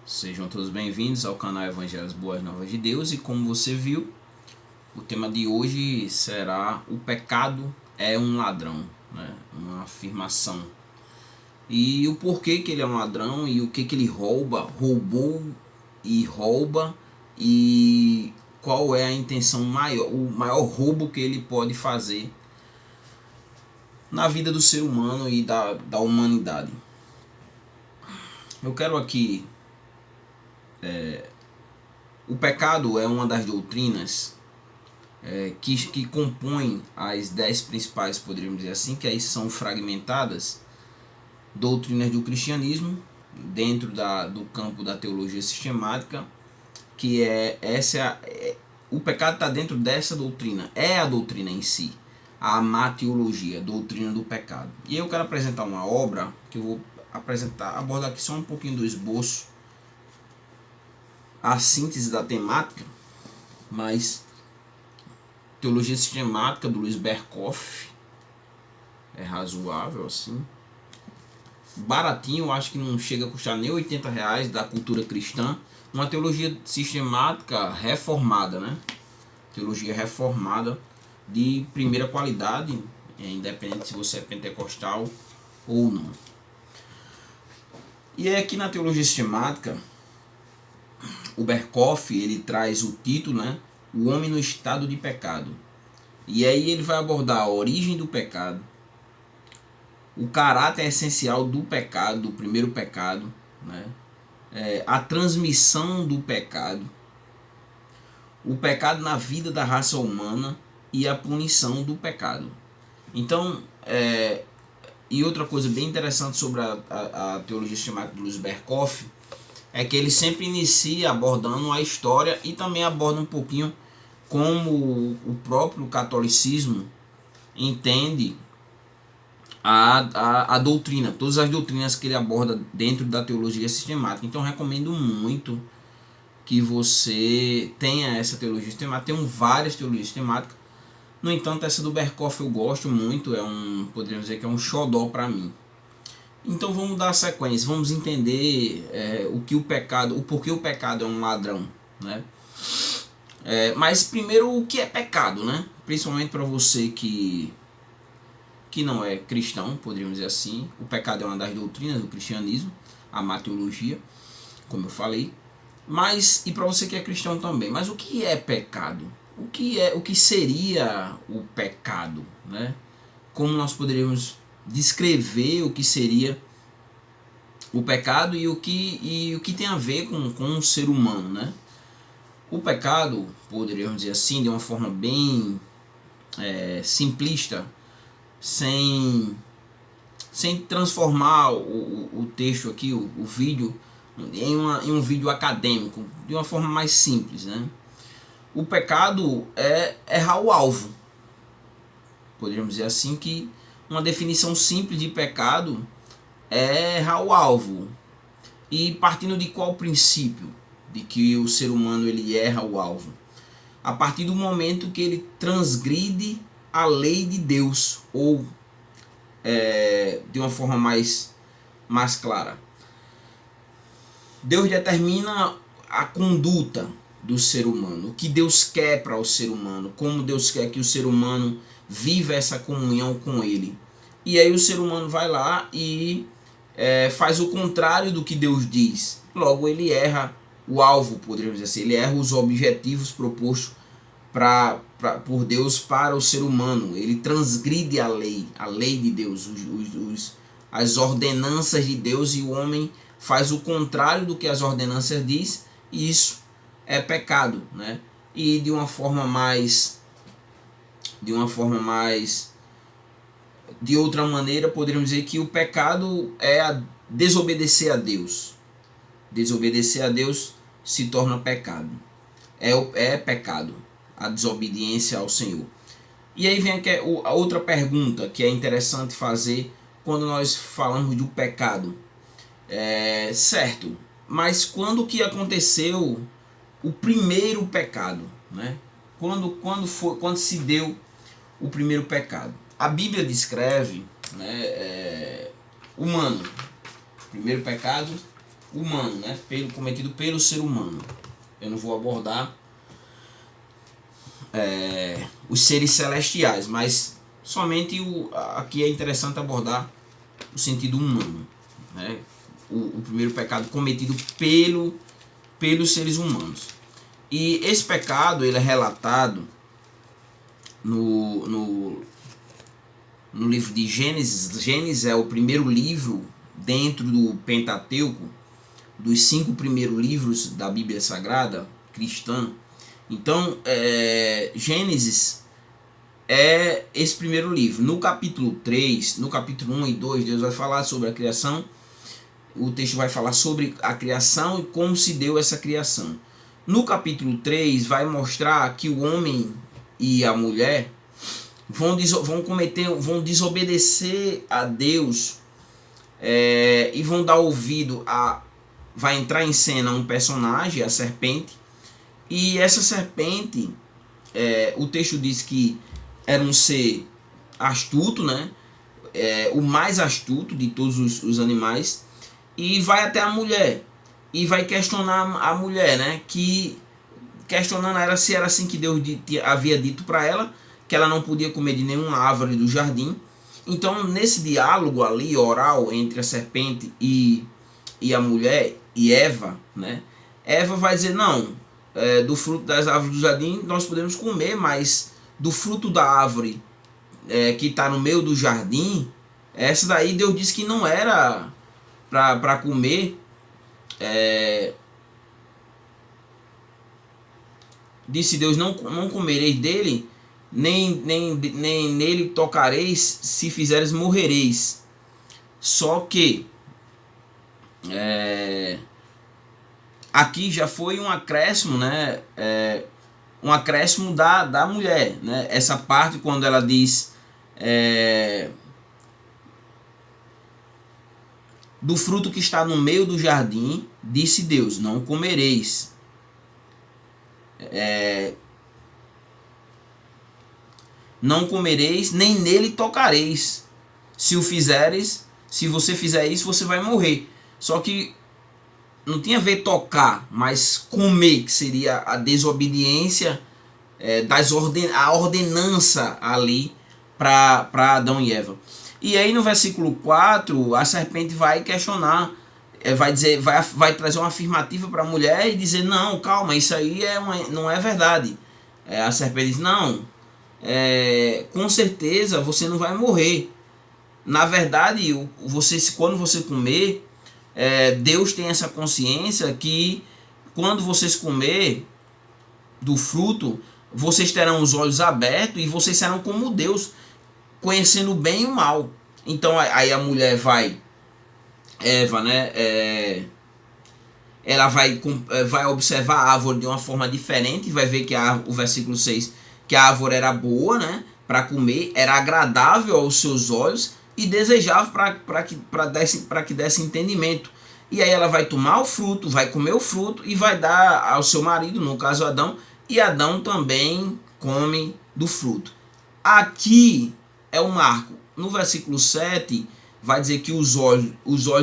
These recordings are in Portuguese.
Sejam todos bem-vindos ao canal Evangelhos Boas Novas de Deus. E como você viu, o tema de hoje será: o pecado é um ladrão, né? Uma afirmação. E o porquê que ele é um ladrão e o que ele roubou e rouba, e qual é a intenção maior, o maior roubo que ele pode fazer na vida do ser humano e da humanidade. Eu quero aqui... O pecado é uma das doutrinas que compõem as 10 principais, poderíamos dizer assim, que aí são fragmentadas, doutrinas do cristianismo, dentro do campo da teologia sistemática, que o pecado está dentro dessa doutrina, é a doutrina em si, a amatologia, a doutrina do pecado. E eu quero apresentar uma obra que eu vou abordar aqui só um pouquinho do esboço, a síntese da temática, mas teologia sistemática do Luiz Berkoff, é razoável assim, baratinho, eu acho que não chega a custar nem R$80, da Cultura Cristã, uma teologia sistemática reformada, né? Teologia reformada de primeira qualidade, independente se você é pentecostal ou não. E aqui na teologia sistemática, o Berkoff, ele traz o título, né? O homem no estado de pecado. E aí ele vai abordar a origem do pecado, o caráter essencial do pecado, do primeiro pecado, né? A transmissão do pecado, o pecado na vida da raça humana e a punição do pecado. Então, e outra coisa bem interessante sobre a teologia sistemática do Luiz Berkoff é que ele sempre inicia abordando a história e também aborda um pouquinho como o próprio catolicismo entende a doutrina, todas as doutrinas que ele aborda dentro da teologia sistemática. Então recomendo muito que você tenha essa teologia sistemática. Tem várias teologias sistemáticas, no entanto essa do Berkoff eu gosto muito, poderíamos dizer que é um xodó para mim. Então vamos dar sequência, vamos entender o porquê o pecado é um ladrão, né? Mas primeiro, o que é pecado, né? Principalmente para você que não é cristão, poderíamos dizer assim. O pecado é uma das doutrinas do cristianismo, a amatologia, como eu falei. Mas, e para você que é cristão também, mas o que é pecado? O que seria o pecado, né? Como nós poderíamos descrever o que seria o pecado e o que tem a ver com o ser humano, né? O pecado, poderíamos dizer assim, de uma forma bem simplista, sem transformar o texto aqui, o vídeo, em um vídeo acadêmico, de uma forma mais simples, né? O pecado é errar o alvo. Poderíamos dizer assim que uma definição simples de pecado é errar o alvo. E partindo de qual princípio? De que o ser humano ele erra o alvo? A partir do momento que ele transgride a lei de Deus, ou de uma forma mais clara, Deus determina a conduta do ser humano, o que Deus quer para o ser humano, como Deus quer que o ser humano viva essa comunhão com Ele. E aí o ser humano vai lá e faz o contrário do que Deus diz. Logo ele erra o alvo, poderíamos dizer assim, ele erra os objetivos propostos por Deus para o ser humano. Ele transgride a lei de Deus, as ordenanças de Deus, e o homem faz o contrário do que as ordenanças diz, e isso é pecado, né? E de outra maneira, poderíamos dizer que o pecado é desobedecer a Deus. Desobedecer a Deus se torna pecado. É pecado a desobediência ao Senhor. E aí vem aqui a outra pergunta que é interessante fazer quando nós falamos do pecado. Certo, mas quando que aconteceu o primeiro pecado, né? Quando se deu o primeiro pecado? A Bíblia descreve, né, humano, primeiro pecado humano, né? Cometido pelo ser humano. Eu não vou abordar os seres celestiais, mas somente aqui é interessante abordar o sentido humano, né? O primeiro pecado cometido pelos seres humanos. E esse pecado ele é relatado no livro de Gênesis. Gênesis é o primeiro livro dentro do Pentateuco, dos 5 primeiros livros da Bíblia Sagrada cristã. Então, Gênesis é esse primeiro livro. No capítulo 3, no capítulo 1 e 2, Deus vai falar sobre a criação. O texto vai falar sobre a criação e como se deu essa criação. No capítulo 3 vai mostrar que o homem e a mulher vão desobedecer a Deus, e vão dar ouvido a... Vai entrar em cena um personagem, a serpente, e essa serpente, o texto diz que era um ser astuto, né? O mais astuto de todos os animais, e vai até a mulher e vai questionar a mulher, né? Que questionando ela se era assim que Deus havia dito para ela, que ela não podia comer de nenhuma árvore do jardim. Então, nesse diálogo ali oral entre a serpente e a mulher e Eva, né? Eva vai dizer: não, do fruto das árvores do jardim nós podemos comer, mas do fruto da árvore que está no meio do jardim, essa daí Deus disse que não era para comer. Disse Deus: não comereis dele, nem nele tocareis, se fizeres morrereis. Só que aqui já foi um acréscimo, né? Um acréscimo da mulher, né? Essa parte quando ela diz do fruto que está no meio do jardim, disse Deus: não comereis. Não comereis, nem nele tocareis. Se você fizer isso, você vai morrer. Só que não tinha a ver tocar, mas comer, que seria a desobediência, a ordenança ali para Adão e Eva. E aí no versículo 4, a serpente vai questionar, vai trazer uma afirmativa para a mulher e dizer: não, calma, isso aí não é verdade. A serpente diz: não, com certeza você não vai morrer. Na verdade, quando você comer, Deus tem essa consciência que quando vocês comer do fruto, vocês terão os olhos abertos e vocês serão como Deus, conhecendo o bem e o mal. Então aí a mulher Eva, né? Ela vai observar a árvore de uma forma diferente, vai ver que o versículo 6, que a árvore era boa, né? Para comer, era agradável aos seus olhos e desejável para que desse entendimento. E aí ela vai tomar o fruto, vai comer o fruto e vai dar ao seu marido, no caso Adão, e Adão também come do fruto. Aqui é o marco. No versículo 7 vai dizer que os olhos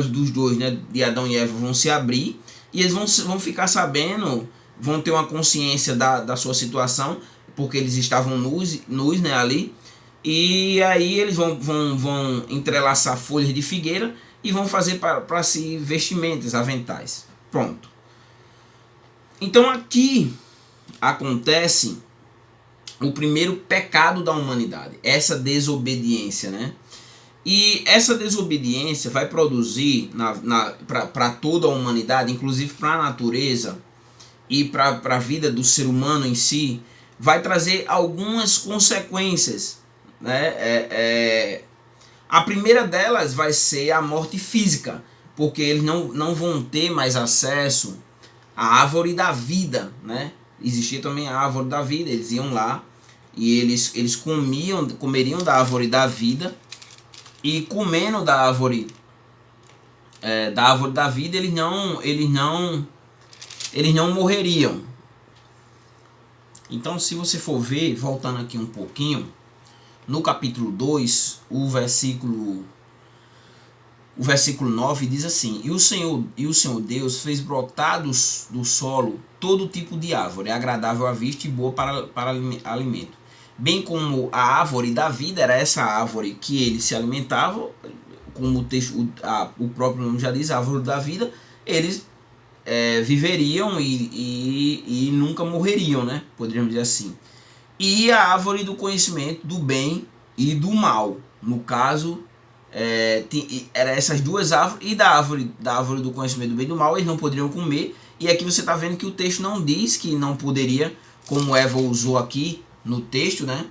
dos dois, né, de Adão e Eva, vão se abrir e eles vão ficar sabendo, vão ter uma consciência da sua situação, porque eles estavam nus, né, ali. E aí eles vão entrelaçar folhas de figueira e vão fazer para si vestimentas, aventais. Pronto. Então aqui acontece o primeiro pecado da humanidade, essa desobediência, né? E essa desobediência vai produzir para toda a humanidade, inclusive para a natureza e para a vida do ser humano em si, vai trazer algumas consequências, né? A primeira delas vai ser a morte física, porque eles não vão ter mais acesso à árvore da vida, né? Existia também a árvore da vida, eles iam lá e eles comeriam da árvore da vida, e comendo da árvore da vida, eles não morreriam. Então, se você for ver, voltando aqui um pouquinho, no capítulo 2, o versículo o versículo 9 diz assim: e o Senhor Deus fez brotar do solo todo tipo de árvore, agradável à vista e boa para alimento. Bem como a árvore da vida, era essa árvore que ele se alimentava, como o próprio nome já diz, a árvore da vida, eles viveriam e nunca morreriam, né? Poderíamos dizer assim. E a árvore do conhecimento do bem e do mal, no caso, era essas duas árvores, e da árvore do conhecimento do bem e do mal eles não poderiam comer. E aqui você está vendo que o texto não diz que não poderia, como Eva usou aqui no texto, né?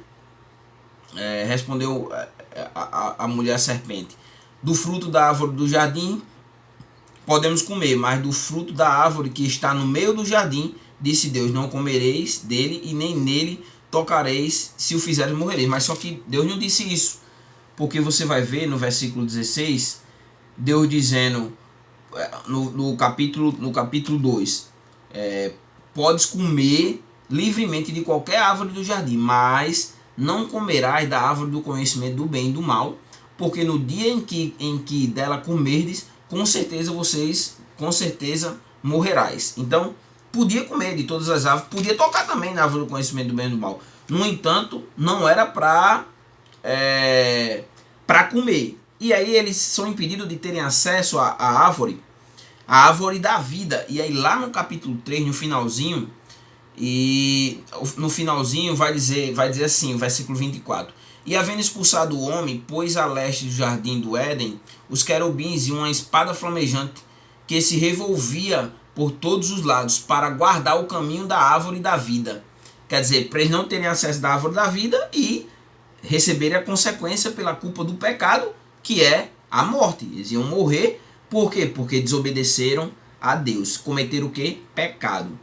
Respondeu a mulher serpente: do fruto da árvore do jardim podemos comer, mas do fruto da árvore que está no meio do jardim, disse Deus, não comereis dele e nem nele tocareis, se o fizeres morrereis. Mas só que Deus não disse isso, porque você vai ver no versículo 16, Deus dizendo, no capítulo 2, podes comer livremente de qualquer árvore do jardim, mas não comerás da árvore do conhecimento do bem e do mal, porque no dia em que dela comerdes, com certeza morrerás. Então, podia comer de todas as árvores, podia tocar também na árvore do conhecimento do bem e do mal. No entanto, não era para comer. E aí eles são impedidos de terem acesso à árvore, a árvore da vida. E aí lá no capítulo 3, no finalzinho, vai dizer assim, o versículo 24: e havendo expulsado o homem, pôs a leste do jardim do Éden os querubins e uma espada flamejante que se revolvia por todos os lados para guardar o caminho da árvore da vida. Quer dizer, para eles não terem acesso da árvore da vida e receberem a consequência pela culpa do pecado, que é a morte. Eles iam morrer. Por quê? Porque desobedeceram a Deus. Cometeram o quê? Pecado.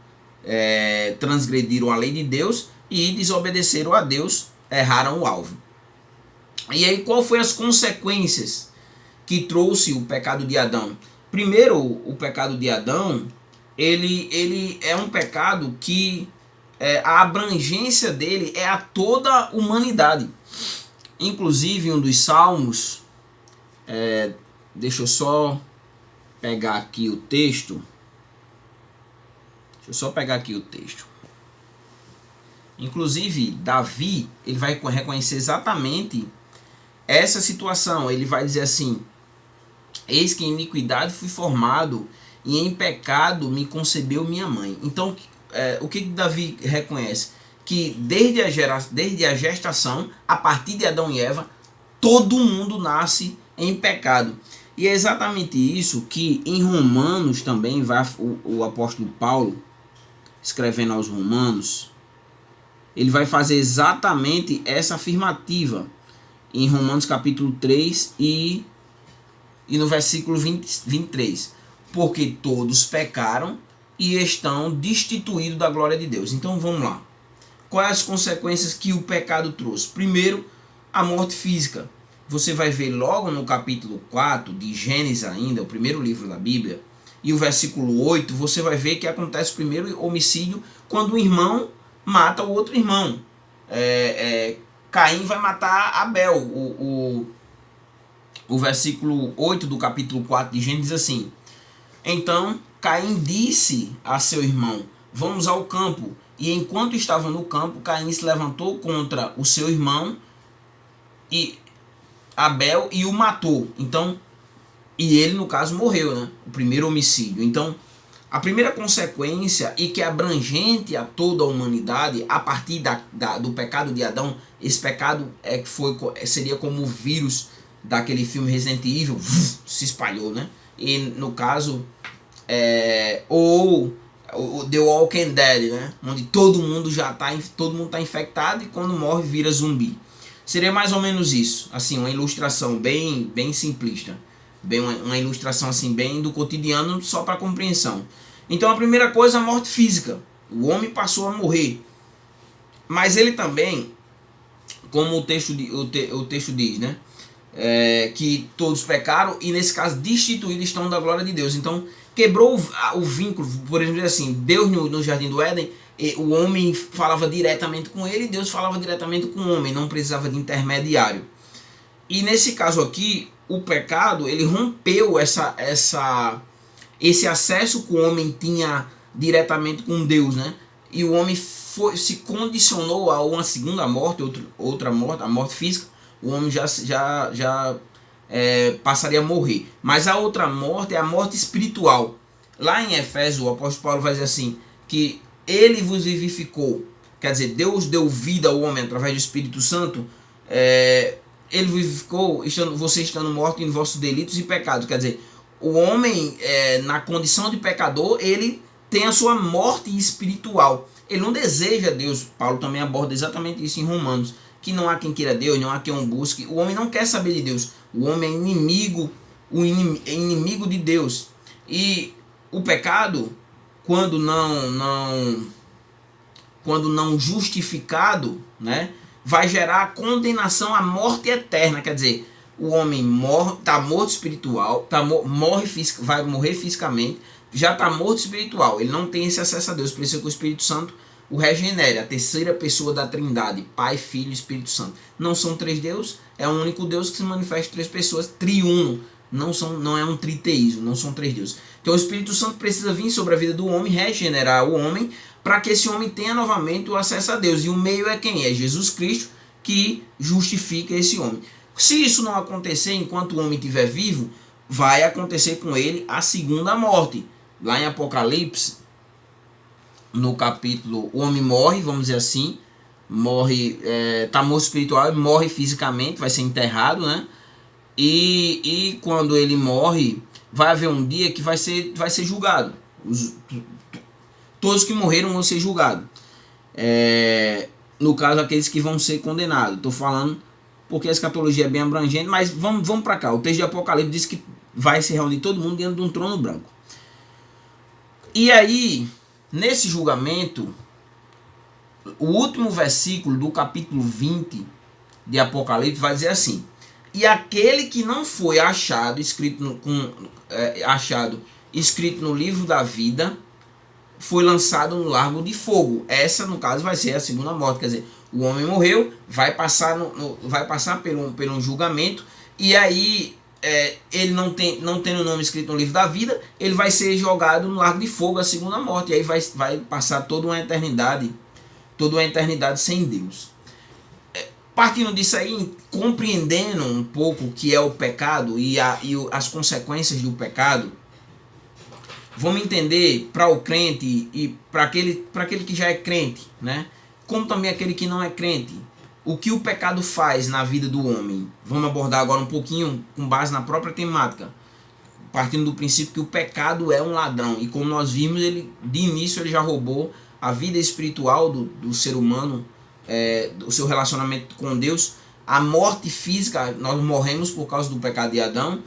Transgrediram a lei de Deus e desobedeceram a Deus, erraram o alvo. E aí, qual foi as consequências que trouxe o pecado de Adão? Primeiro, o pecado de Adão, ele é um pecado que a abrangência dele é a toda a humanidade. Inclusive, um dos salmos, deixa eu só pegar aqui o texto. Inclusive, Davi, ele vai reconhecer exatamente essa situação. Ele vai dizer assim: eis que em iniquidade fui formado e em pecado me concebeu minha mãe. Então, o que Davi reconhece? Que desde a gestação, a partir de Adão e Eva, todo mundo nasce em pecado. E é exatamente isso que em Romanos também o apóstolo Paulo, escrevendo aos Romanos, ele vai fazer exatamente essa afirmativa em Romanos capítulo 3 e no versículo 23. Porque todos pecaram e estão destituídos da glória de Deus. Então vamos lá. Quais as consequências que o pecado trouxe? Primeiro, a morte física. Você vai ver logo no capítulo 4 de Gênesis ainda, o primeiro livro da Bíblia, e o versículo 8, você vai ver que acontece o primeiro homicídio quando um irmão mata o outro irmão. Caim vai matar Abel. O versículo 8 do capítulo 4 de Gênesis diz assim: então Caim disse a seu irmão: vamos ao campo. E enquanto estavam no campo, Caim se levantou contra o seu irmão e Abel e o matou. Então, e ele no caso morreu, né? O primeiro homicídio. Então, a primeira consequência, e que é abrangente a toda a humanidade, a partir do pecado de Adão, esse pecado seria como o vírus daquele filme Resident Evil, se espalhou, né? E no caso, ou o The Walking Dead, né? Onde todo mundo tá infectado e quando morre vira zumbi. Seria mais ou menos isso, assim, uma ilustração bem simplista, uma ilustração assim bem do cotidiano, só para compreensão. Então a primeira coisa, a morte física. O homem passou a morrer. Mas ele também, como o texto diz, né? Que todos pecaram e nesse caso destituídos estão da glória de Deus. Então quebrou o vínculo, por exemplo, assim, Deus no jardim do Éden, o homem falava diretamente com ele e Deus falava diretamente com o homem, não precisava de intermediário. E nesse caso aqui, o pecado, ele rompeu esse acesso que o homem tinha diretamente com Deus, né? E o homem se condicionou a uma segunda morte, outra morte, a morte física. O homem já passaria a morrer. Mas a outra morte é a morte espiritual. Lá em Efésios, o apóstolo Paulo vai dizer assim, que ele vos vivificou. Quer dizer, Deus deu vida ao homem através do Espírito Santo. Ele vivificou, você estando morto em vossos delitos e pecados. Quer dizer, o homem, na condição de pecador, ele tem a sua morte espiritual. Ele não deseja Deus. Paulo também aborda exatamente isso em Romanos, que não há quem queira Deus, não há quem o busque. O homem não quer saber de Deus. O homem é inimigo de Deus. E o pecado, quando não justificado, né, vai gerar condenação à morte eterna. Quer dizer, o homem está morto espiritual, vai morrer fisicamente, já está morto espiritual. Ele não tem esse acesso a Deus. Precisa que o Espírito Santo o regenere, a terceira pessoa da Trindade, Pai, Filho e Espírito Santo. Não são três deuses, é um único Deus que se manifesta em três pessoas, triuno. Não é um triteísmo, não são três deuses. Então o Espírito Santo precisa vir sobre a vida do homem, regenerar o homem, para que esse homem tenha novamente o acesso a Deus. E o meio é quem? É Jesus Cristo, que justifica esse homem. Se isso não acontecer enquanto o homem estiver vivo, vai acontecer com ele a segunda morte. Lá em Apocalipse, no capítulo, o homem morre, vamos dizer assim, morre, está morto espiritual, morre fisicamente, vai ser enterrado, né? E quando ele morre, vai haver um dia que vai ser julgado. Todos que morreram vão ser julgados. No caso, aqueles que vão ser condenados. Estou falando porque a escatologia é bem abrangente, mas vamos para cá. O texto de Apocalipse diz que vai se reunir todo mundo dentro de um trono branco. E aí, nesse julgamento, o último versículo do capítulo 20 de Apocalipse vai dizer assim: e aquele que não foi achado escrito no livro da vida foi lançado no lago de fogo. Essa, no caso, vai ser a segunda morte. Quer dizer, o homem morreu, vai passar por um julgamento, e aí ele não tendo o nome escrito no livro da vida, ele vai ser jogado no lago de fogo, a segunda morte, e aí vai passar toda uma eternidade sem Deus. Partindo disso aí, compreendendo um pouco o que é o pecado e as consequências do pecado, vamos entender para o crente e para aquele que já é crente, né? Como também aquele que não é crente, o que o pecado faz na vida do homem. Vamos abordar agora um pouquinho com base na própria temática, partindo do princípio que o pecado é um ladrão, e como nós vimos, de início ele já roubou a vida espiritual do ser humano, o seu relacionamento com Deus. A morte física, nós morremos por causa do pecado de Adão.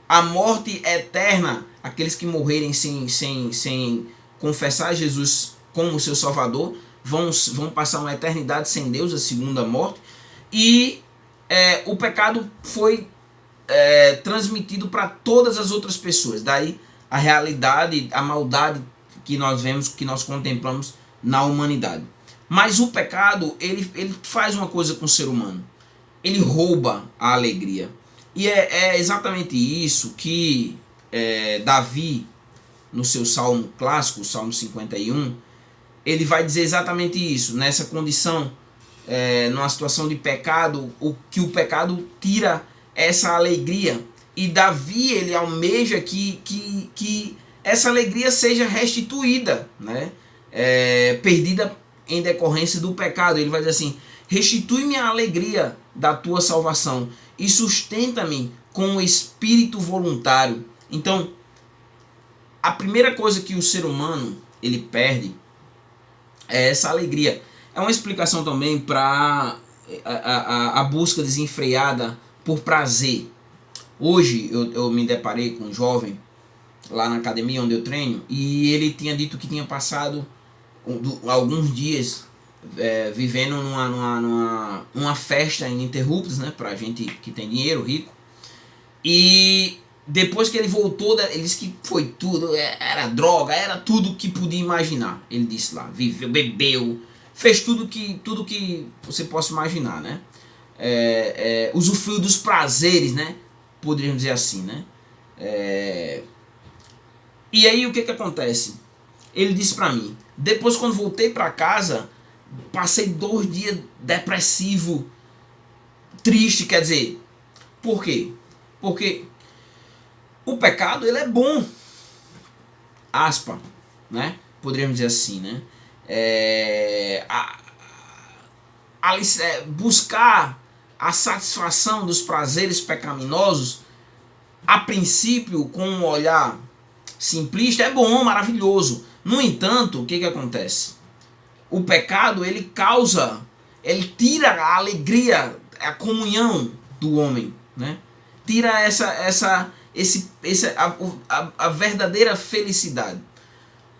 A morte eterna, aqueles que morrerem sem confessar Jesus como seu Salvador, vão passar uma eternidade sem Deus, a segunda morte. E o pecado foi transmitido para todas as outras pessoas. Daí a realidade, a maldade que nós vemos, que nós contemplamos na humanidade. Mas o pecado, ele faz uma coisa com o ser humano. Ele rouba a alegria. E é exatamente isso que Davi, no seu salmo clássico, o Salmo 51, ele vai dizer exatamente isso. Nessa condição, numa situação de pecado, o pecado tira essa alegria. E Davi, ele almeja que essa alegria seja restituída, né? Perdida em decorrência do pecado. Ele vai dizer assim: restitui-me a alegria da tua salvação e sustenta-me com o espírito voluntário. Então, a primeira coisa que o ser humano ele perde é essa alegria. É uma explicação também para a busca desenfreada por prazer. Hoje eu me deparei com um jovem lá na academia onde eu treino, e ele tinha dito que tinha passado alguns dias vivendo numa festa ininterruptas, né, pra gente que tem dinheiro, rico. E depois que ele voltou, ele disse que foi tudo, era droga, era tudo que podia imaginar. Ele disse lá, viveu, bebeu, fez tudo que você possa imaginar, né? Usufruiu dos prazeres, né? poderíamos dizer assim, né? E aí o que acontece? Ele disse para mim, depois quando voltei para casa, passei 2 dias depressivo, triste, quer dizer, por quê? Porque o pecado, ele é bom, aspa, né? Poderíamos dizer assim, né? Buscar a satisfação dos prazeres pecaminosos, a princípio, com um olhar simplista, é bom, maravilhoso. No entanto, o que acontece? O pecado, ele tira a alegria, a comunhão do homem, né? Tira a verdadeira felicidade.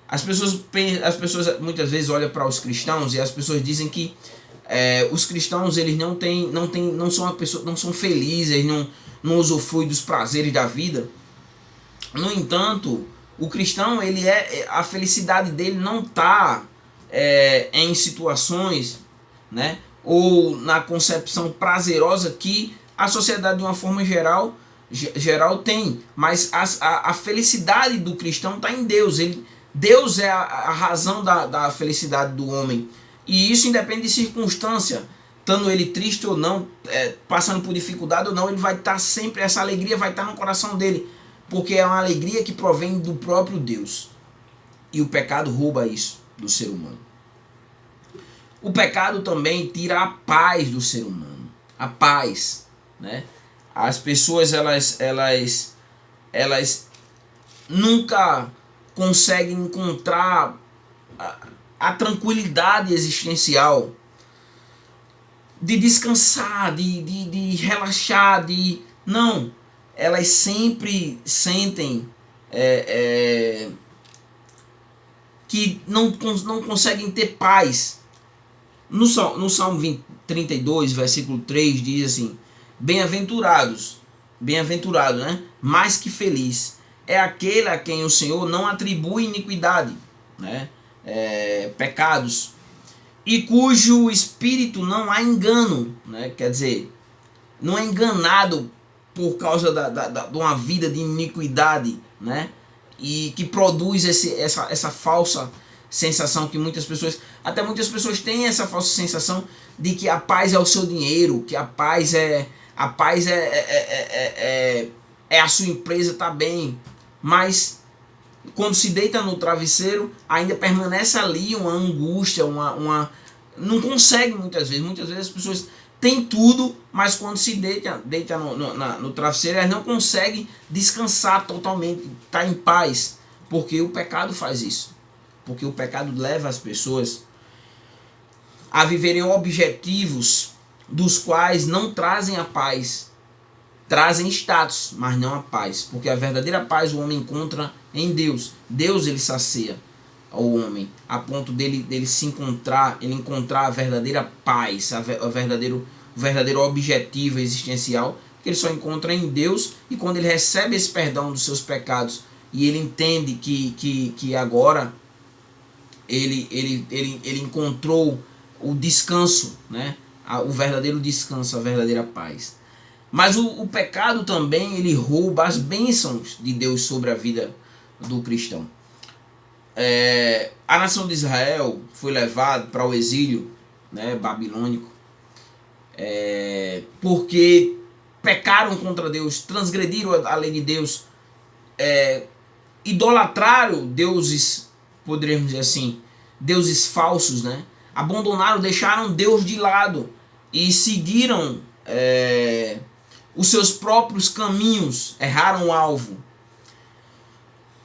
As pessoas muitas vezes olham para os cristãos e as pessoas dizem que os cristãos, eles não são felizes, eles não usufruem dos prazeres da vida. No entanto, o cristão, a felicidade dele não está em situações, né, ou na concepção prazerosa que a sociedade, de uma forma geral tem, mas a felicidade do cristão está em Deus. Deus é a razão da felicidade do homem, e isso independe de circunstância, estando ele triste ou não, passando por dificuldade ou não, ele vai estar sempre, essa alegria vai estar no coração dele, porque é uma alegria que provém do próprio Deus. E o pecado rouba isso do ser humano. O pecado também tira a paz do ser humano. A paz, né? As pessoas, elas nunca conseguem encontrar a tranquilidade existencial de descansar, de relaxar, não. Elas sempre sentem que não conseguem ter paz. No Salmo 32, versículo 3, diz assim: bem-aventurado, né? Mais que feliz é aquele a quem o Senhor não atribui iniquidade, né? Pecados, e cujo espírito não há engano, né? Quer dizer, não é enganado por causa de uma vida de iniquidade, né? E que produz essa falsa sensação que muitas pessoas têm, essa falsa sensação de que a paz é o seu dinheiro, que a paz é a sua empresa, tá bem, mas quando se deita no travesseiro ainda permanece ali uma angústia, não consegue muitas vezes as pessoas têm tudo, mas quando se deita no travesseiro, elas não conseguem descansar totalmente, estar em paz, porque o pecado faz isso. Porque o pecado leva as pessoas a viverem objetivos dos quais não trazem a paz, trazem status, mas não a paz, porque a verdadeira paz o homem encontra em Deus. Deus, ele sacia ao homem a ponto dele se encontrar, ele encontrar a verdadeira paz, o verdadeiro objetivo existencial, que ele só encontra em Deus. E quando ele recebe esse perdão dos seus pecados e ele entende que agora ele encontrou o descanso, né? O verdadeiro descanso, a verdadeira paz. Mas o pecado também, ele rouba as bênçãos de Deus sobre a vida do cristão. A nação de Israel foi levada para o exílio, né, babilônico, porque pecaram contra Deus, transgrediram a lei de Deus, idolatraram deuses, poderíamos dizer assim, deuses falsos, né? Abandonaram, deixaram Deus de lado e seguiram os seus próprios caminhos, erraram o alvo.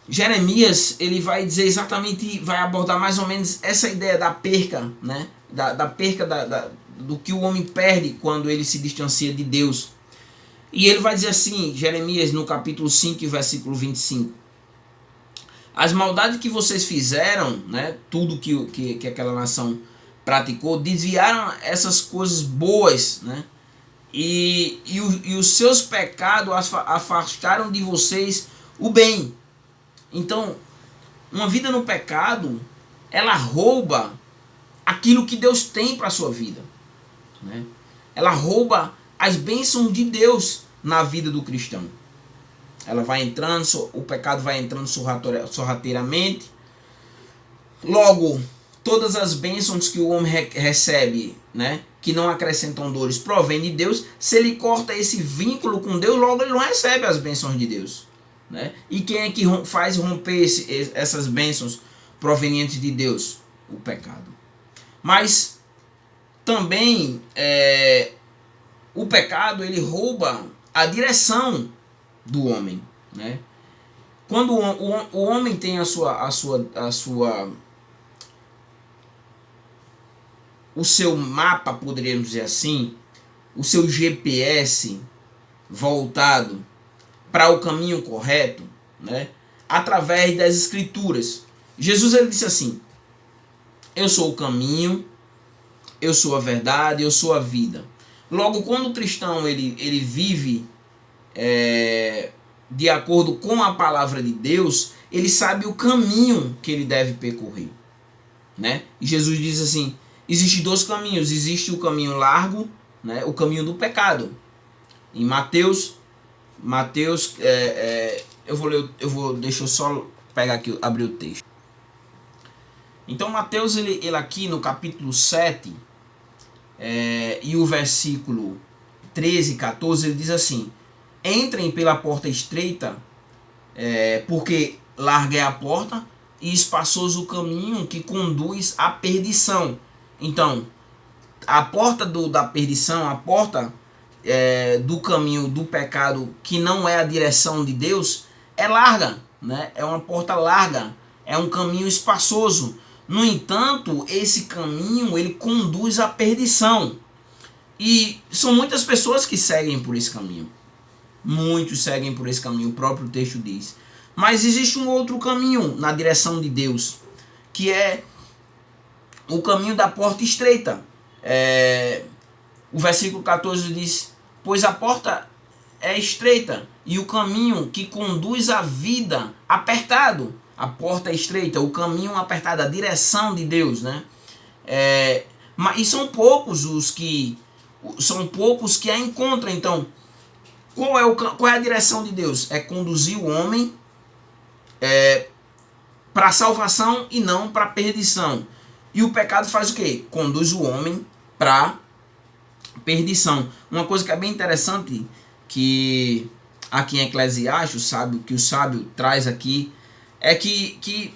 Jeremias, ele vai dizer exatamente, vai abordar mais ou menos essa ideia da perca, né? Da perca do que o homem perde quando ele se distancia de Deus. E ele vai dizer assim, Jeremias, no capítulo 5, versículo 25: as maldades que vocês fizeram, né, tudo que aquela nação praticou, desviaram essas coisas boas, né, e os seus pecados afastaram de vocês o bem. Então, uma vida no pecado, ela rouba aquilo que Deus tem para a sua vida, né? Ela rouba as bênçãos de Deus na vida do cristão. Ela vai entrando, o pecado vai entrando sorrateiramente. Logo, todas as bênçãos que o homem recebe, né, que não acrescentam dores, provém de Deus. Se ele corta esse vínculo com Deus, logo ele não recebe as bênçãos de Deus, né? E quem é que faz romper essas bênçãos provenientes de Deus? O pecado. Mas também o pecado, ele rouba a direção do homem, né? Quando o homem tem o seu mapa, poderíamos dizer assim, o seu GPS voltado para o caminho correto, né? Através das escrituras. Jesus, ele disse assim: eu sou o caminho, eu sou a verdade, eu sou a vida. Logo, quando o cristão ele vive de acordo com a palavra de Deus, ele sabe o caminho que ele deve percorrer, né? E Jesus diz assim: existem dois caminhos. Existe o caminho largo, né? O caminho do pecado. Em Mateus, deixa eu só pegar aqui, abrir o texto. Então Mateus, ele aqui no capítulo 7, e o versículo 13 e 14, ele diz assim: entrem pela porta estreita, porque larga é a porta e espaçoso o caminho que conduz à perdição. Então, a porta da perdição, a porta do caminho do pecado, que não é a direção de Deus, é larga, né? É uma porta larga, é um caminho espaçoso. No entanto, esse caminho, ele conduz à perdição. E são muitas pessoas que seguem por esse caminho. Muitos seguem por esse caminho, o próprio texto diz. Mas existe um outro caminho na direção de Deus, que é o caminho da porta estreita. O versículo 14 diz: pois a porta é estreita e o caminho que conduz à vida apertado. A porta é estreita, o caminho apertado, a direção de Deus, né? E são poucos que a encontram. Então, qual é a direção de Deus? É conduzir o homem para a salvação e não para a perdição. E o pecado faz o quê? Conduz o homem para perdição. Uma coisa que é bem interessante, que aqui em Eclesiastes, o sábio traz aqui, é que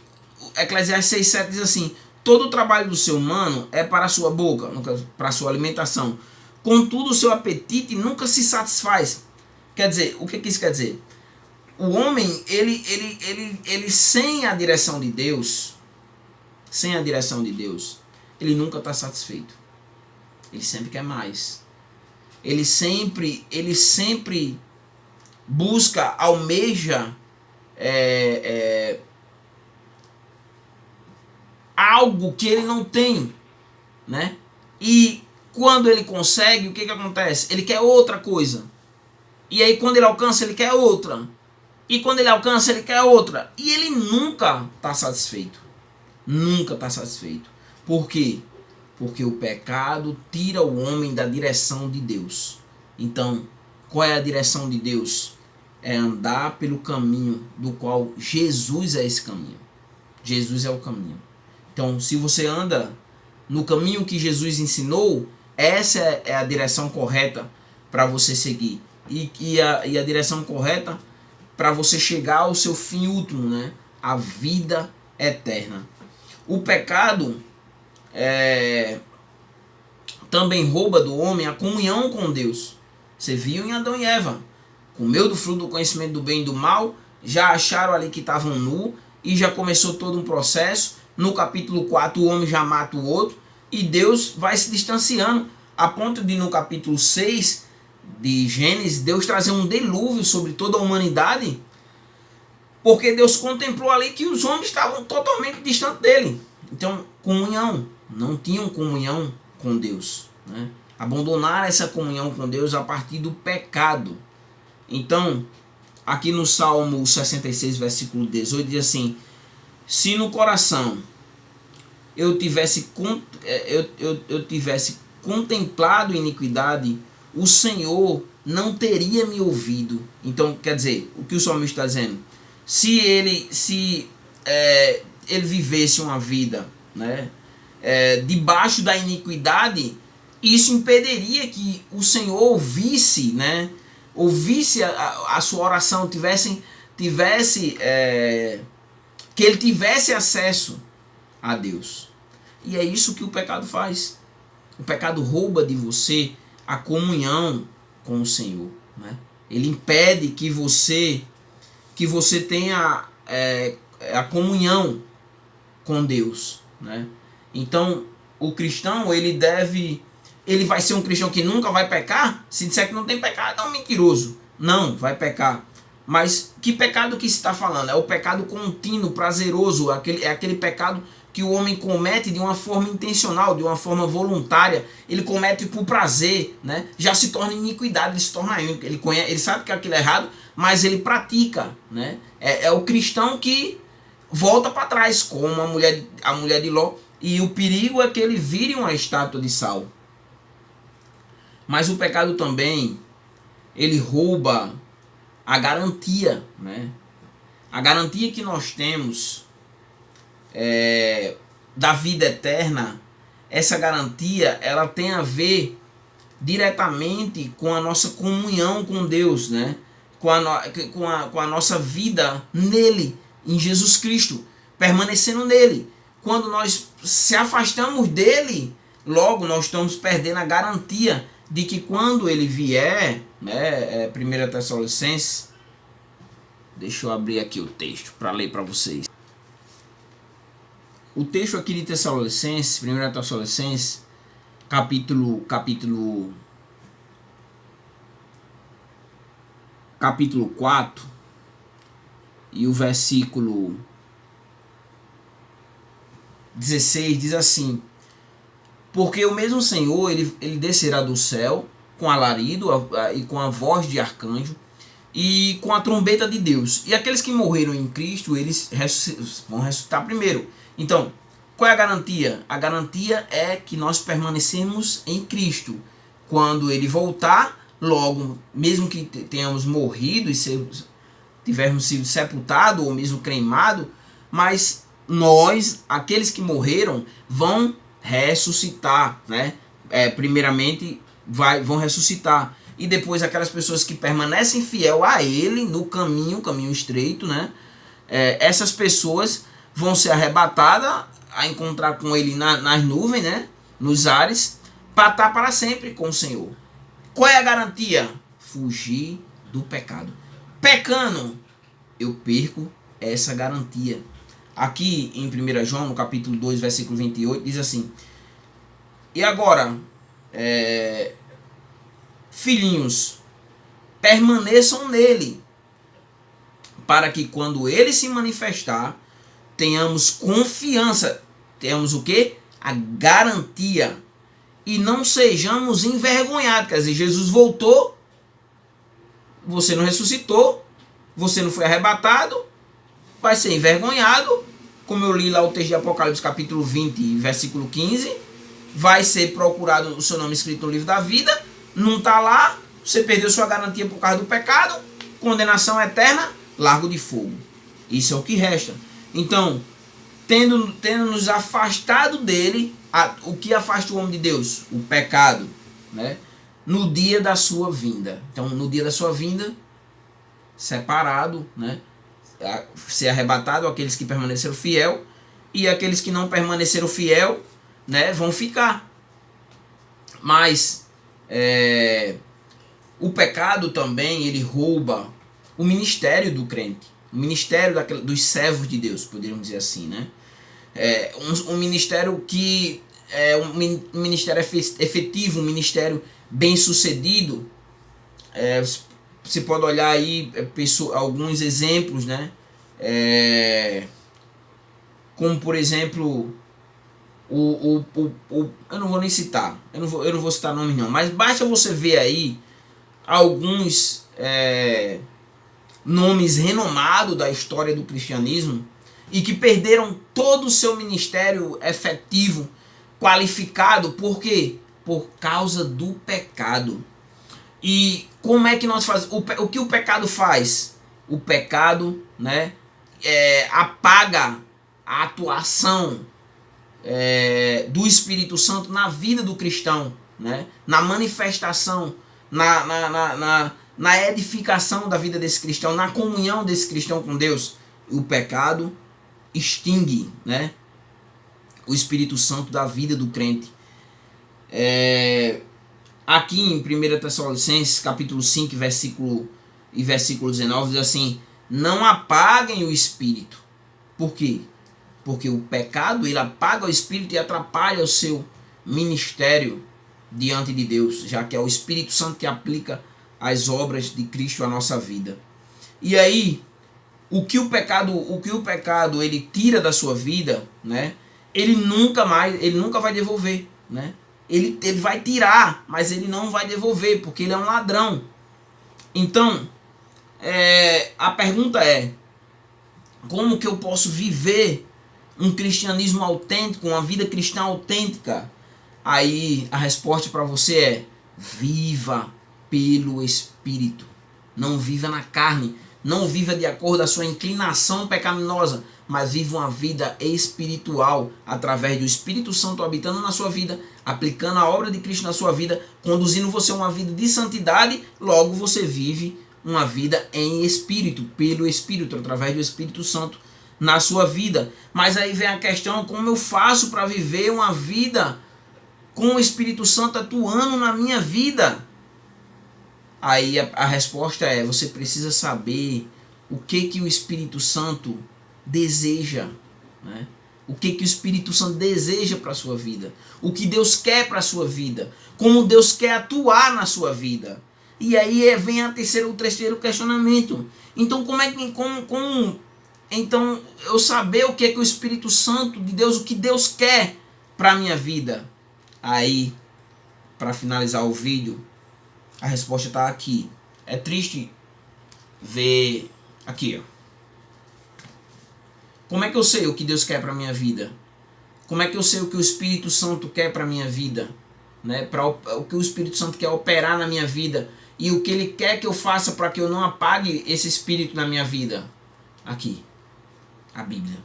Eclesiastes 6,7 diz assim: todo o trabalho do ser humano é para a sua boca, para a sua alimentação. Contudo, o seu apetite nunca se satisfaz. Quer dizer, o que isso quer dizer? O homem, ele sem a direção de Deus, ele nunca está satisfeito. Ele sempre quer mais. Ele sempre busca, almeja algo que ele não tem, né? E quando ele consegue, o que acontece? Ele quer outra coisa. E aí quando ele alcança, ele quer outra. E quando ele alcança, ele quer outra. E ele nunca está satisfeito. Nunca está satisfeito. Por quê? Porque o pecado tira o homem da direção de Deus. Então, qual é a direção de Deus? É andar pelo caminho do qual Jesus é esse caminho. Jesus é o caminho. Então, se você anda no caminho que Jesus ensinou, essa é a direção correta para você seguir. E a direção correta para você chegar ao seu fim último, né? A vida eterna. O pecado também rouba do homem a comunhão com Deus. Você viu em Adão e Eva: comeu do fruto do conhecimento do bem e do mal, já acharam ali que estavam nu e já começou todo um processo. No capítulo 4 o homem já mata o outro e Deus vai se distanciando, a ponto de no capítulo 6 de Gênesis Deus trazer um dilúvio sobre toda a humanidade, porque Deus contemplou ali que os homens estavam totalmente distantes dele. Então, comunhão, não tinham comunhão com Deus, né? Abandonaram essa comunhão com Deus a partir do pecado. Então, aqui no Salmo 66, versículo 18, diz assim: se no coração eu tivesse contemplado iniquidade, o Senhor não teria me ouvido. Então, quer dizer, o que o salmista está dizendo? Se ele vivesse uma vida, né, debaixo da iniquidade, isso impediria que o Senhor ouvisse, né, ouvisse a sua oração, que ele tivesse acesso a Deus. E é isso que o pecado faz. O pecado rouba de você a comunhão com o Senhor, né? Ele impede que você tenha a comunhão com Deus, né? Então, o cristão, ele vai ser um cristão que nunca vai pecar? Se disser que não tem pecado, é um mentiroso. Não, vai pecar. Mas que pecado que se está falando? É o pecado contínuo, prazeroso, aquele pecado que o homem comete de uma forma intencional, de uma forma voluntária. Ele comete por prazer, né? Já se torna iniquidade, ele se torna ímpio. Ele sabe que aquilo é errado, mas ele pratica, né? É o cristão que volta para trás, como a mulher de Ló. E o perigo é que ele vire uma estátua de sal. Mas o pecado também, ele rouba a garantia, né? A garantia que nós temos da vida eterna, essa garantia, ela tem a ver diretamente com a nossa comunhão com Deus, né? Com a nossa vida nele, em Jesus Cristo, permanecendo nele. Quando nós se afastamos dele, logo nós estamos perdendo a garantia de que quando ele vier, né, 1 Tessalonicenses, deixa eu abrir aqui o texto para ler para vocês. O texto aqui de Tessalonicenses, 1 Tessalonicenses, capítulo 4, e o versículo 16 diz assim: porque o mesmo Senhor, ele descerá do céu com alarido e com a voz de arcanjo e com a trombeta de Deus. E aqueles que morreram em Cristo, eles vão ressuscitar primeiro. Então, qual é a garantia? A garantia é que nós permanecemos em Cristo. Quando ele voltar, logo, mesmo que tenhamos morrido e tivermos sido sepultados ou mesmo cremados, mas nós, aqueles que morreram, vão ressuscitar, né? Primeiramente vão ressuscitar, e depois aquelas pessoas que permanecem fiel a ele no caminho estreito, né? Essas pessoas vão ser arrebatadas a encontrar com ele nas nuvens, né? Nos ares, para estar para sempre com o Senhor. Qual é a garantia? Fugir do pecado. Pecando, eu perco essa garantia. Aqui em 1 João, no capítulo 2, versículo 28, diz assim: e agora, filhinhos, permaneçam nele, para que quando ele se manifestar, tenhamos confiança. Tenhamos o quê? A garantia. E não sejamos envergonhados. Quer dizer, Jesus voltou, você não ressuscitou, você não foi arrebatado, vai ser envergonhado, como eu li lá o texto de Apocalipse capítulo 20, versículo 15, vai ser procurado o seu nome escrito no livro da vida, não está lá, você perdeu sua garantia por causa do pecado, condenação eterna, largo de fogo. Isso é o que resta. Então, tendo nos afastado dele, o que afasta o homem de Deus? O pecado, né? No dia da sua vinda. Então, no dia da sua vinda, separado, né? Ser arrebatado aqueles que permaneceram fiel, e aqueles que não permaneceram fiel, né, vão ficar. Mas o pecado também, ele rouba o ministério do crente, o ministério dos servos de Deus, poderíamos dizer assim, né? Um ministério que é um ministério efetivo, um ministério bem sucedido. Você pode olhar aí alguns exemplos, né? Como por exemplo eu não vou nem citar, eu não vou citar nomes não, mas basta você ver aí alguns nomes renomados da história do cristianismo e que perderam todo o seu ministério efetivo, qualificado. Por quê? Por causa do pecado. E Como é que nós fazemos? O que o pecado faz? O pecado, né, apaga a atuação do Espírito Santo na vida do cristão, né? Na manifestação, na edificação da vida desse cristão, na comunhão desse cristão com Deus. O pecado extingue, né, o Espírito Santo da vida do crente. Aqui em 1 Tessalonicenses, capítulo 5, versículo 19, diz assim: não apaguem o Espírito. Por quê? Porque o pecado, ele apaga o Espírito e atrapalha o seu ministério diante de Deus, já que é o Espírito Santo que aplica as obras de Cristo à nossa vida. E aí, o que o pecado ele tira da sua vida, né? Ele nunca vai devolver, né? Ele vai tirar, mas ele não vai devolver, porque ele é um ladrão. Então, a pergunta é: como que eu posso viver um cristianismo autêntico, uma vida cristã autêntica? Aí a resposta para você é: viva pelo Espírito. Não viva na carne. Não viva de acordo com a sua inclinação pecaminosa, mas viva uma vida espiritual através do Espírito Santo habitando na sua vida, aplicando a obra de Cristo na sua vida, conduzindo você a uma vida de santidade. Logo você vive uma vida em Espírito, pelo Espírito, através do Espírito Santo na sua vida. Mas aí vem a questão: como eu faço para viver uma vida com o Espírito Santo atuando na minha vida? Aí a resposta é: você precisa saber o que o Espírito Santo deseja, né? O que o Espírito Santo deseja para a sua vida, o que Deus quer para a sua vida, como Deus quer atuar na sua vida. E aí vem o terceiro questionamento. Então então eu saber o que o Espírito Santo de Deus, o que Deus quer para a minha vida? Aí, para finalizar o vídeo, a resposta está aqui. É triste ver aqui, ó. Como é que eu sei o que Deus quer para minha vida? Como é que eu sei o que o Espírito Santo quer para minha vida, né? O que o Espírito Santo quer operar na minha vida e o que ele quer que eu faça para que eu não apague esse Espírito na minha vida? Aqui, a Bíblia.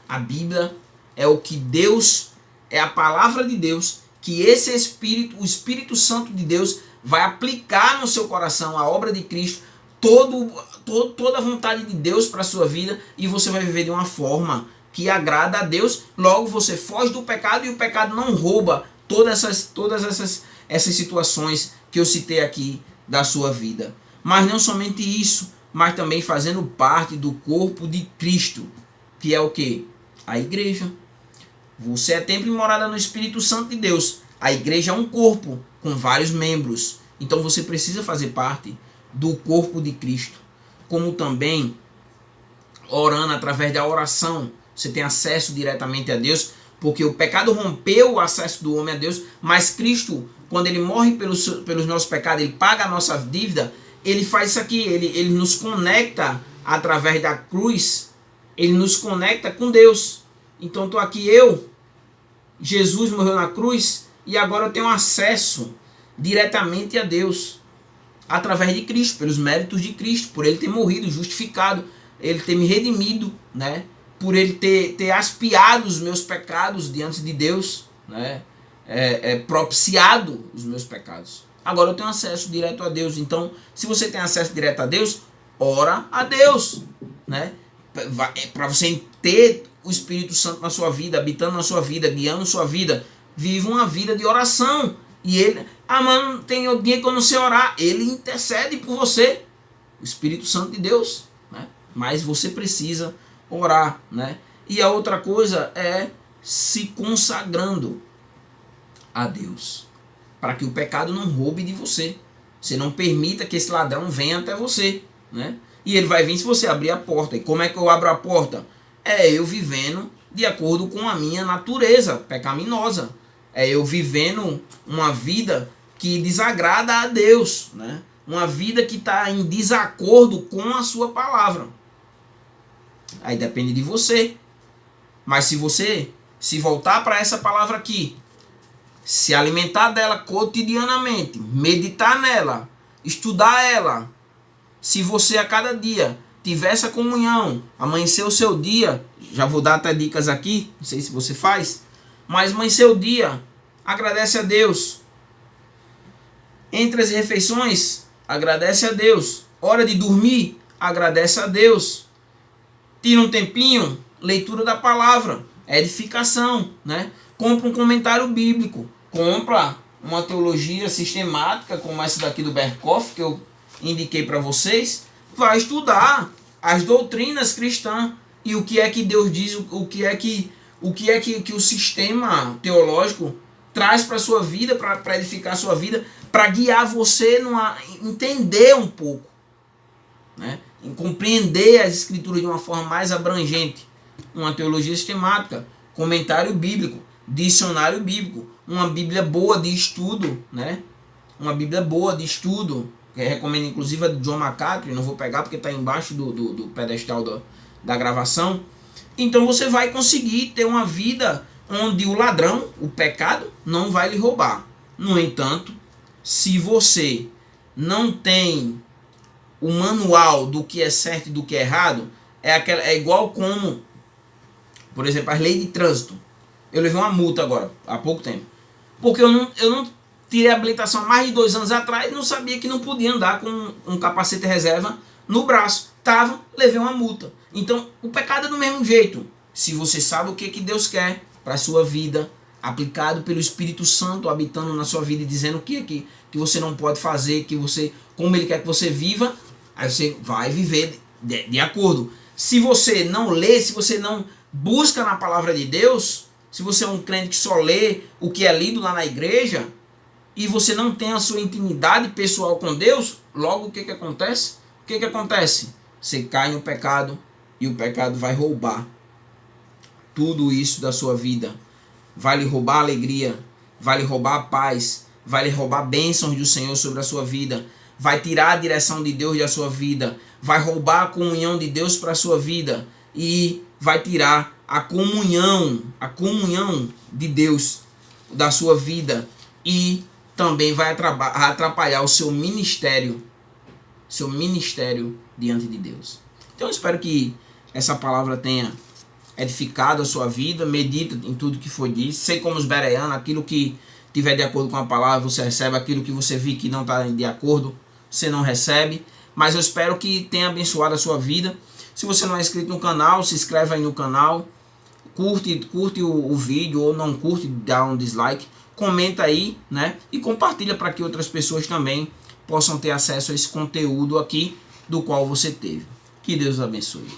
A Bíblia é o que Deus, é a palavra de Deus, que esse Espírito, o Espírito Santo de Deus, vai aplicar no seu coração a obra de Cristo, toda a vontade de Deus para a sua vida, e você vai viver de uma forma que agrada a Deus. Logo você foge do pecado e o pecado não rouba todas essas situações que eu citei aqui da sua vida. Mas não somente isso, mas também fazendo parte do corpo de Cristo, que é o que? A igreja. Você é templo e morada no Espírito Santo de Deus. A igreja é um corpo com vários membros. Então você precisa fazer parte do corpo de Cristo. Como também, orando através da oração, você tem acesso diretamente a Deus, porque o pecado rompeu o acesso do homem a Deus, mas Cristo, quando ele morre pelos nossos pecados, ele paga a nossa dívida, ele faz isso aqui, ele nos conecta através da cruz, ele nos conecta com Deus. Então estou aqui Jesus morreu na cruz, e agora eu tenho acesso diretamente a Deus, através de Cristo, pelos méritos de Cristo, por ele ter morrido, justificado, ele ter me redimido, né? Por ele ter expiado os meus pecados diante de Deus, né? Propiciado os meus pecados. Agora eu tenho acesso direto a Deus. Então, se você tem acesso direto a Deus, ora a Deus, né? Para você ter o Espírito Santo na sua vida, habitando na sua vida, guiando sua vida, viva uma vida de oração. E ele, mano, tem o dia que eu não sei orar, ele intercede por você, o Espírito Santo de Deus, né? Mas você precisa orar, né? E a outra coisa é se consagrando a Deus, para que o pecado não roube de você. Você não permita que esse ladrão venha até você, né? E ele vai vir se você abrir a porta. E como é que eu abro a porta? É eu vivendo de acordo com a minha natureza pecaminosa. É eu vivendo uma vida que desagrada a Deus, né? Uma vida que está em desacordo com a sua palavra. Aí depende de você. Mas se você se voltar para essa palavra aqui, se alimentar dela cotidianamente, meditar nela, estudar ela. Se você a cada dia tiver essa comunhão, amanhecer o seu dia, já vou dar até dicas aqui, não sei se você faz, mas amanhecer o dia, agradece a Deus. Entre as refeições, agradece a Deus. Hora de dormir, agradece a Deus. Tira um tempinho, leitura da palavra, edificação, né? Compra um comentário bíblico, compra uma teologia sistemática, como essa daqui do Berkhof, que eu indiquei para vocês, vai estudar as doutrinas cristãs e o que é que Deus diz, o que é que o sistema teológico traz para a sua vida, para edificar a sua vida, para guiar você a entender um pouco, né? Em compreender as escrituras de uma forma mais abrangente. Uma teologia sistemática, comentário bíblico, dicionário bíblico, uma Bíblia boa de estudo, né? Uma Bíblia boa de estudo, que eu recomendo inclusive a de John MacArthur, não vou pegar porque está embaixo do pedestal da gravação. Então você vai conseguir ter uma vida onde o ladrão, o pecado, não vai lhe roubar. No entanto, se você não tem o manual do que é certo e do que é errado, é igual como, por exemplo, as leis de trânsito. Eu levei uma multa agora, há pouco tempo, porque eu não tirei a habilitação há mais de 2 anos atrás e não sabia que não podia andar com um capacete reserva no braço. Levei uma multa. Então, o pecado é do mesmo jeito. Se você sabe o que Deus quer para a sua vida, aplicado pelo Espírito Santo, habitando na sua vida e dizendo o que você não pode fazer, como Ele quer que você viva, aí você vai viver de acordo. Se você não lê, se você não busca na palavra de Deus, se você é um crente que só lê o que é lido lá na igreja, e você não tem a sua intimidade pessoal com Deus, logo o que acontece? O que acontece? Você cai no pecado e o pecado vai roubar tudo isso da sua vida. Vai lhe roubar a alegria, vai lhe roubar a paz, vai lhe roubar bênçãos do Senhor sobre a sua vida, vai tirar a direção de Deus da sua vida, vai roubar a comunhão de Deus para a sua vida e vai tirar a comunhão de Deus da sua vida e também vai atrapalhar o seu ministério diante de Deus. Então eu espero que essa palavra tenha edificado a sua vida, medita em tudo que foi dito, sei como os bereanos, aquilo que tiver de acordo com a palavra você recebe, aquilo que você viu que não está de acordo, você não recebe, mas eu espero que tenha abençoado a sua vida. Se você não é inscrito no canal, se inscreve aí no canal, curte o vídeo, ou não curte, dá um dislike, comenta aí, né, e compartilha para que outras pessoas também possam ter acesso a esse conteúdo aqui do qual você teve. Que Deus abençoe.